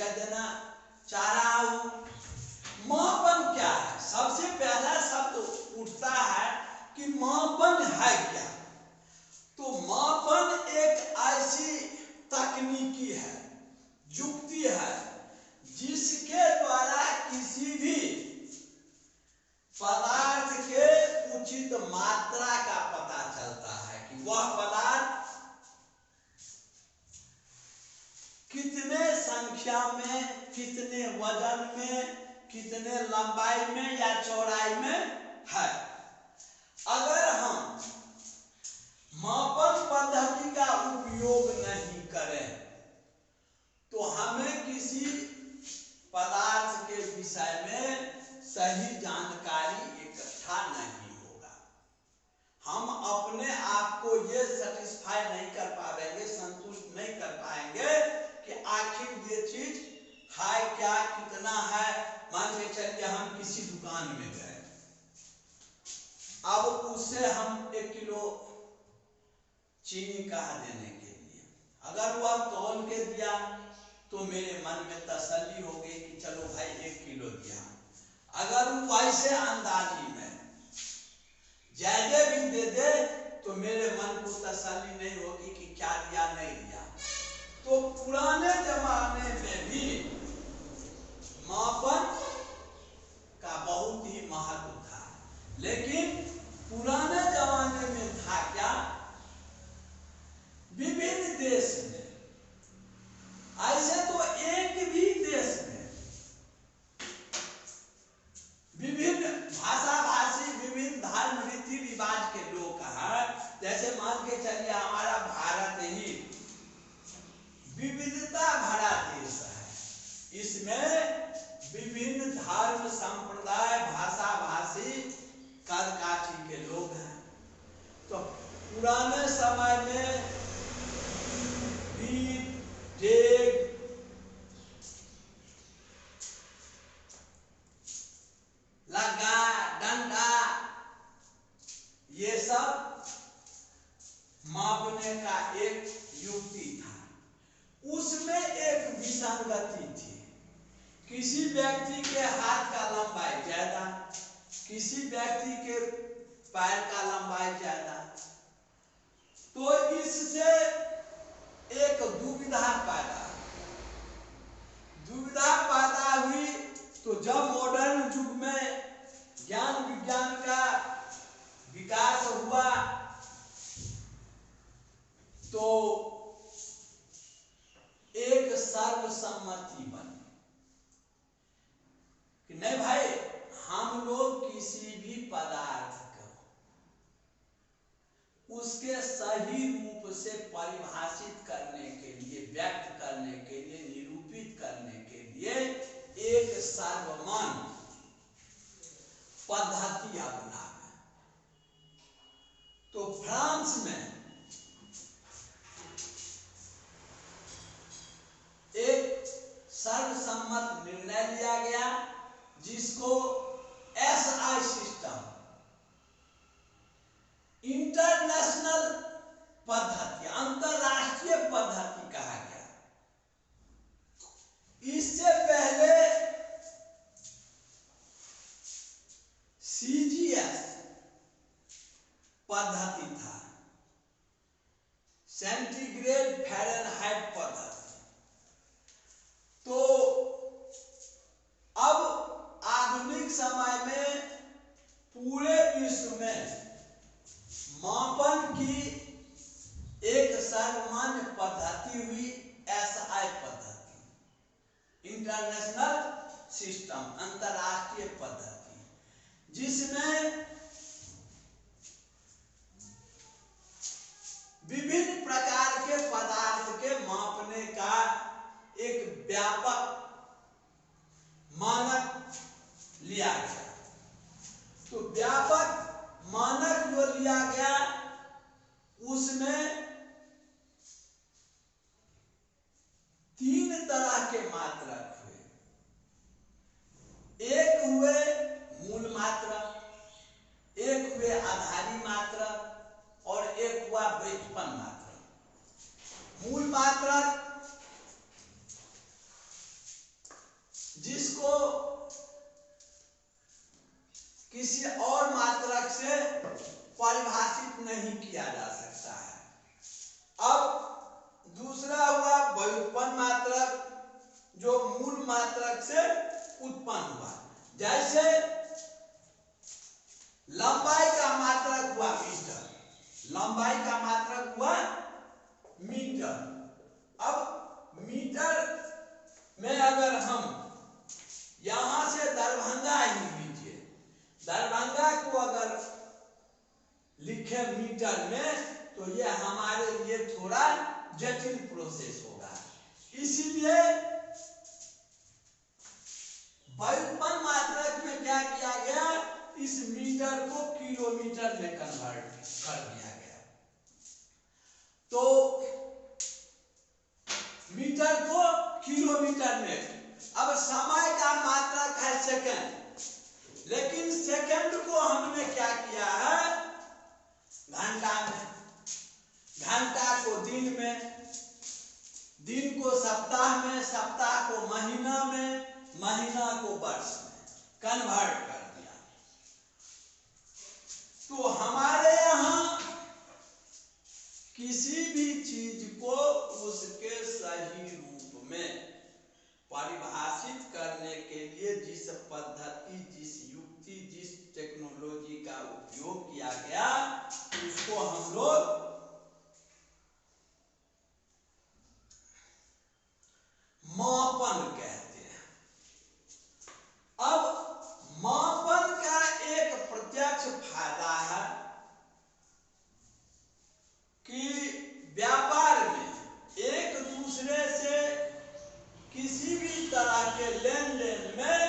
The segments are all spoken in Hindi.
परिचय देना चाह रहा हूं। मापन क्या है? सबसे पहला शब्द उठता है कि मापन है क्या। तो मापन एक ऐसी तकनीकी है, युक्ति है, जिसके द्वारा किसी भी पदार्थ के उचित मात्रा का पता चलता है कि वह पदार्थ कितने संख्या में, कितने वजन में, कितने लंबाई में या चौड़ाई में है। अगर हम मापन पद्धति का उपयोग नहीं करें तो हमें किसी पदार्थ के विषय में सही जानकारी इकट्ठा नहीं होगा। हम अपने आप को ये सेटिस्फाई नहीं कर पाएंगे, संतुष्ट नहीं कर पाएंगे कि आखिर ये चीज है क्या, कितना है। मान के चलिए हम किसी दुकान में गए, अब उससे हम 1 किलो चीनी कहा देने के लिए, अगर वह तौल के दिया तो मेरे मन में तसल्ली हो गई कि चलो भाई 1 किलो दिया। अगर वो ऐसे अंदाजी में ज्यादा भी दे दे तो मेरे मन को तसल्ली नहीं होगी कि क्या दिया नहीं दिया। तो पुराने जमाने में भी मापन का बहुत ही महत्व था, लेकिन पुराने जमाने में था क्या, विभिन्न देश में, ऐसे तो एक भी देश में विभिन्न भाषा भाषी, विभिन्न धर्म रीति रिवाज के लोग हैं। जैसे मान के चलिए हमारा भारत ही विविधता भरा देश है, इसमें विभिन्न धर्म, संप्रदाय, भाषा भाषी, कद काठी के लोग हैं। तो पुराने समय में बीट, डेग, लगा, डंडा, ये सब मापने का एक युक्ति था। उसमें एक विसंगति थी। किसी व्यक्ति के हाथ का लंबाई ज्यादा, किसी व्यक्ति के पैर का लंबाई ज्यादा, तो इससे एक दुविधा पैदा हुई। तो जब मॉडर्न युग में ज्ञान विज्ञान का विकास हुआ तो एक सर्वसम्मति बनी कि नहीं भाई, हम लोग किसी भी पदार्थ को उसके सही रूप से परिभाषित करने के लिए, व्यक्त करने के लिए, निरूपित करने के लिए एक सर्वमान्य पद्धति अपनावे। तो फ्रांस में एक सर्वसम्मत निर्णय लिया गया जिसको SI सिस्टम, इंटरनेशनल पद्धति, अंतरराष्ट्रीय पद्धति कहा गया। इससे पहले CGS पद्धति था, सेंटीग्रेड फ़ारेनहाइट पद्धति। तो अब आधुनिक समय में पूरे विश्व में मापन की एक सर्वमान्य पद्धति हुई, SI पद्धति, इंटरनेशनल सिस्टम, अंतरराष्ट्रीय पद्धति, जिसमें विभिन्न प्रकार के पदार्थ के मापने का एक व्यापक मानक लिया गया। तो व्यापक मानक जो लिया गया उसमें 3 तरह के मात्रक हुए। एक हुए मूल मात्रक, एक हुए आधारी मात्रक और एक हुआ व्युत्पन्न मात्रक। मूल मात्रक इसको किसी और मात्रक से परिभाषित नहीं किया जा सकता है। अब दूसरा हुआ व्युत्पन्न मात्रक, जो मूल मात्रक से उत्पन्न हुआ। जैसे लंबाई का मात्रक हुआ मीटर, लंबाई का मात्रक हुआ मीटर। अब मीटर में अगर हम यहां से दरभंगा ही लीजिए, दरभंगा को अगर लिखे मीटर में तो ये हमारे लिए थोड़ा जटिल प्रोसेस होगा। इसीलिए व्युत्पन्न मात्रक में क्या किया गया, इस मीटर को किलोमीटर में कन्वर्ट कर दिया गया। तो मीटर को किलोमीटर में, अब समय का मात्रक है सेकंड, लेकिन सेकंड को हमने क्या किया है घंटा में, घंटा को दिन में, दिन को सप्ताह में, सप्ताह को महीना में, महीना को वर्ष में कन्वर्ट कर दिया। तो हमारे यहाँ किसी भी चीज को उसके सही रूप में परिभाषित करने के लिए जिस पद्धति, जिस युक्ति, जिस टेक्नोलॉजी का उपयोग किया गया, उसको हम लोग मापन कहते हैं। अब मापन का एक प्रत्यक्ष फायदा है कि व्यापार में एक दूसरे से किसी भी तरह के लेन देन में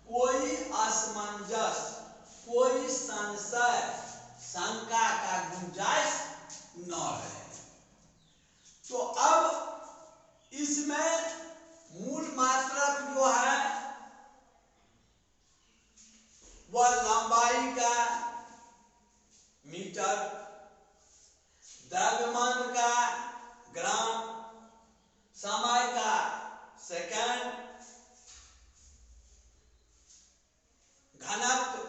कोई असमंजस, कोई संशय, शंका का गुंजाइश न रहे। तो अब इसमें मूल मात्रक जो है वह लंबाई का मीटर, द्रव्यमान का ग्राम, समय का सेकंड, घनत्व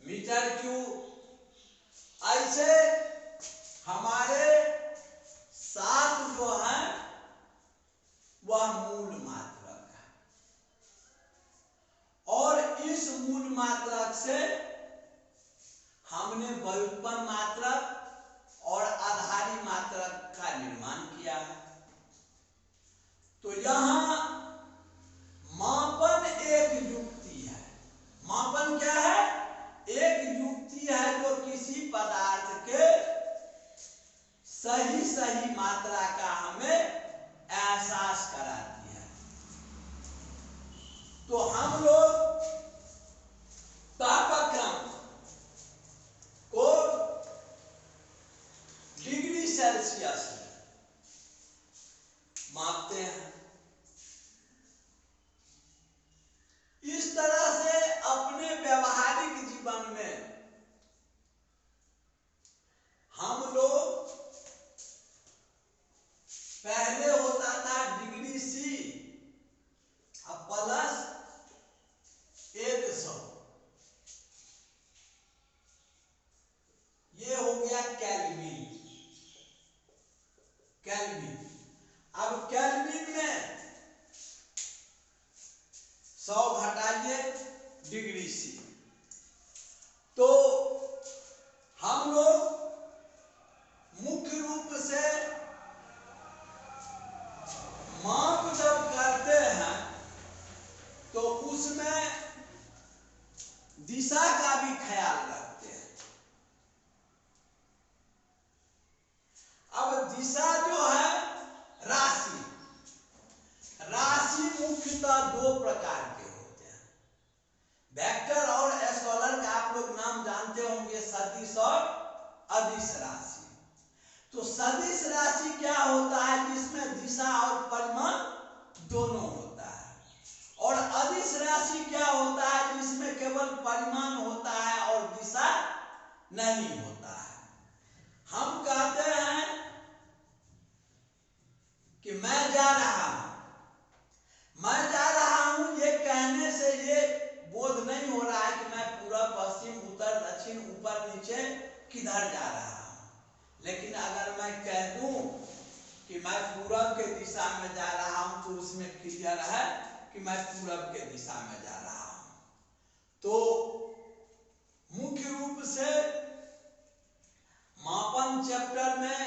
मीटर क्यूब, ऐसे हमारे सात जो है वह मूल मात्रक है। और इस मूल मात्रक से हमने व्युत्पन्न मात्रक और आधारी मात्रक का निर्माण किया है। तो यहां मापन एक युक्ति है। मापन क्या है? एक युक्ति है जो किसी पदार्थ के सही सही मात्रा का हमें एहसास कराती है। तो हम लोग तापक्रम को डिग्री सेल्सियस में मापते हैं। इस तरह से अपने व्यवहारिक जीवन में हम लोग, पहले होता था डिग्री सी प्लस 100, ये हो गया केल्विन। केल्विन, अब केल्विन में 100 घटाइए डिग्री सी, तो हम लोग मुख्य रूप से माप जब करते हैं तो उसमें दिशा का भी ख्याल रखते हैं। अब दिशा जो है राशि, राशि मुख्यतः दो प्रकार के होते हैं, वेक्टर और स्केलर का आप लोग नाम जानते होंगे, सदिश और अदिश राशि। तो सदिश राशि क्या होता है? जिसमें दिशा और परिमाण दोनों होता है। और अदिश राशि क्या होता है? जिसमें केवल परिमाण होता है और दिशा नहीं होता है। हम कहते हैं कि मैं जा रहा हूं, मैं जा रहा हूं ये कहने से ये बोध नहीं हो रहा है कि मैं पूरब पश्चिम उत्तर दक्षिण ऊपर नीचे किधर जा रहा हूं। लेकिन अगर मैं कह दूं कि मैं पूरब के दिशा में जा रहा हूं तो उसमें क्लियर है कि मैं पूरब के दिशा में जा रहा हूं। तो मुख्य रूप से मापन चैप्टर में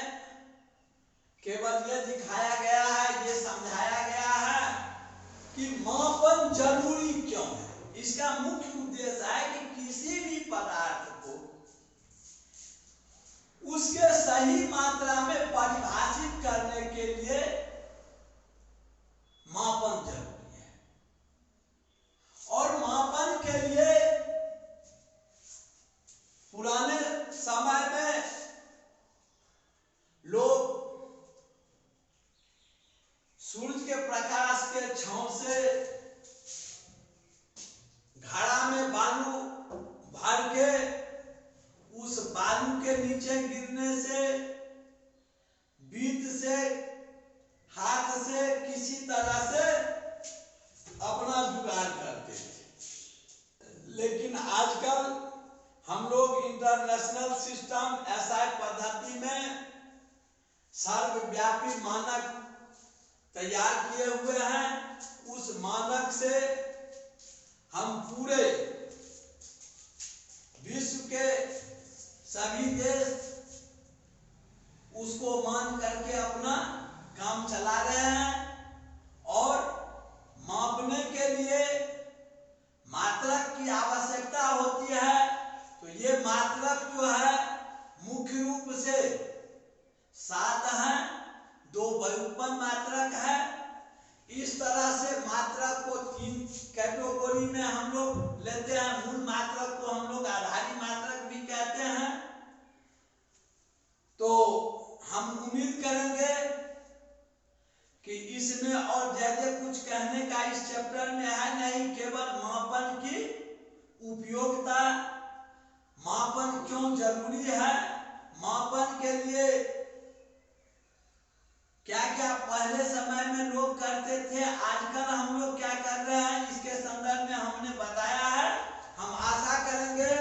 केवल ये दिखाया गया है, ये समझाया गया है कि मापन जरूरी क्यों है। इसका मुख्य उद्देश्य है कि किसी भी पदार्थ को उसके सही मात्रा में परिभाषित करने के लिए मापन जरूरी है। और मापन के लिए पुराने समय में लोग सूरज के प्रकाश के छांव से घड़ा में बालू भर के उस बालू के नीचे गिरने से बीत से हाथ से किसी तरह से अपना जुगाड़ करते थे। लेकिन आजकल हम लोग इंटरनेशनल सिस्टम SI पद्धति में सर्वव्यापी मानक तैयार किए हुए हैं। उस मानक से हम पूरे विश्व के सभी देश उसको मान करके अपना काम चला रहे हैं। और मापने के लिए मात्रक की आवश्यकता होती है। तो ये मात्रक जो है मुख्य रूप से 7 हैं, 2 व्युत्पन्न मात्रक है। इस तरह से मात्रक को 3 कैटेगरी में हम लोग लेते हैं। मूल मात्रक को हम लोग आधारी मात्रक भी कहते हैं। तो हम उम्मीद करेंगे कि इसमें और ज्यादा कुछ कहने का इस चैप्टर में है नहीं। केवल मापन की उपयोगिता, मापन क्यों जरूरी है, मापन के लिए क्या क्या पहले समय में लोग करते थे, आजकल हम लोग क्या कर रहे हैं, इसके संदर्भ में हमने बताया है। हम आशा करेंगे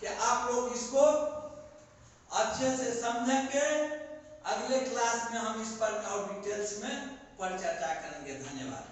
कि आप लोग इसको अच्छे से समझेंगे। अगले क्लास में हम इस पर और डिटेल्स में चर्चा करेंगे। धन्यवाद।